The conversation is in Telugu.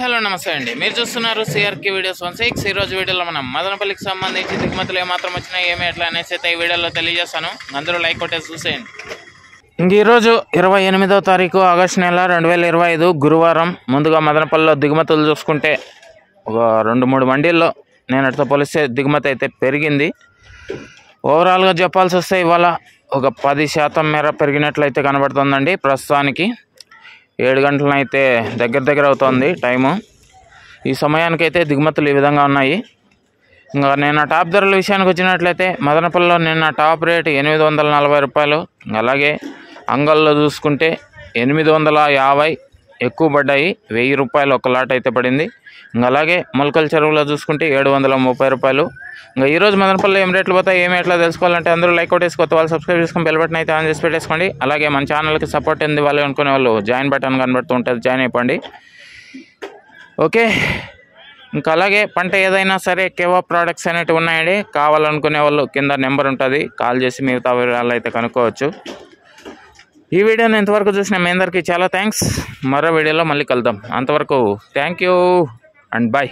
హలో నమస్తే అండి. మీరు చూస్తున్నారు సిఆర్కే వీడియోస్ 16. ఈ రోజు వీడియోలో మనం మదనపల్లికి సంబంధించి దిగుమతులు ఏమాత్రం వచ్చినాయి ఏమి ఎట్లా అనేసి అయితే ఈ వీడియోలో తెలియజేస్తాను. అందరూ లైక్ కొట్టేసి చూసేయండి. ఇంక ఈరోజు 28వ తారీఖు ఆగస్టు నెల 2025 గురువారం. ముందుగా మదనపల్లిలో దిగుమతులు చూసుకుంటే ఒక 2-3 మండీల్లో నేనటితో పోలిస్తే దిగుమతి అయితే పెరిగింది. ఓవరాల్గా చెప్పాల్సి వస్తే ఇవాళ ఒక 10% మేర పెరిగినట్లయితే కనబడుతుందండి. ప్రస్తుతానికి 7 గంటలనైతే దగ్గర అవుతుంది టైము. ఈ సమయానికైతే దిగుమతులు ఈ విధంగా ఉన్నాయి. ఇంకా నిన్న టాప్ ధరల విషయానికి వచ్చినట్లయితే మదనపల్లిలో నిన్న టాప్ రేట్ 840 రూపాయలు. అలాగే అంగల్లో చూసుకుంటే 850 ఎక్కువ పడ్డాయి. 1000 రూపాయలు ఒక లాట్ అయితే పడింది. ఇంకా అలాగే మొలకల చెరువులో చూసుకుంటే 730 రూపాయలు. ఇంకా ఈరోజు మదనపల్లిలో ఏం రేట్లు పోతాయి ఏమి ఎట్లా తెలుసుకోవాలంటే అందరూ లైక్ కొట్టేసి కొత్త వాళ్ళు సబ్స్క్రైబ్ చేసుకొని బెల్ బటన్ అయితే ఆన్ చేసి పెట్టేసుకోండి. అలాగే మన ఛానల్కి సపోర్ట్ ఉంది వాళ్ళు అనుకునే వాళ్ళు జాయిన్ బటన్ కనబడుతూ ఉంటుంది, జాయిన్ అయిపోండి. ఓకే, ఇంకా అలాగే పంట ఏదైనా సరే కేవా ప్రోడక్ట్స్ అనేవి ఉన్నాయండి. కావాలనుకునే వాళ్ళు కింద నెంబర్ ఉంటుంది, కాల్ చేసి మిగతా వివరాలు అయితే కనుక్కోవచ్చు. ఈ వీడియోని ఇంతవరకు చూసిన మీ అందరికీ చాలా థ్యాంక్స్. మరో వీడియోలో మళ్ళీ కలుద్దాం. అంతవరకు థ్యాంక్ యూ అండ్ బాయ్.